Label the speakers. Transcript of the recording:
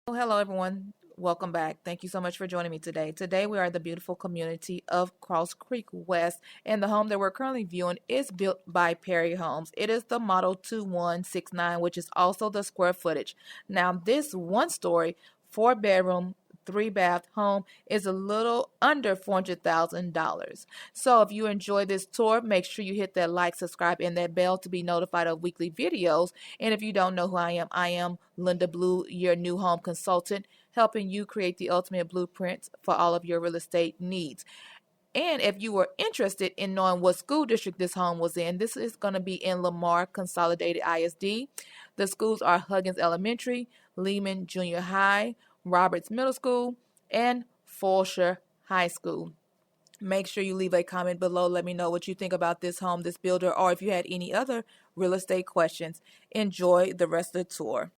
Speaker 1: Oh, hello, everyone. Welcome back. Thank you so much for joining me today. Today, we are at the beautiful community of Cross Creek West, and the home that we're currently viewing is built by Perry Homes. It is the Model 2169, which is also the square footage. Now, this one story, four bedroom, three bath home is a little under $400,000. So if you enjoy this tour, make sure you hit that like, subscribe, and that bell to be notified of weekly videos. And if you don't know who I am Linda Blue, your new home consultant, helping you create the ultimate blueprint for all of your real estate needs. And if you were interested in knowing what school district this home was in, this is going to be in Lamar Consolidated ISD. The schools are Huggins Elementary, Lehman Junior High, Roberts Middle School, and Fulshire High School. Make sure you leave a comment below. Let me know what you think about this home, this builder, or if you had any other real estate questions. Enjoy the rest of the tour.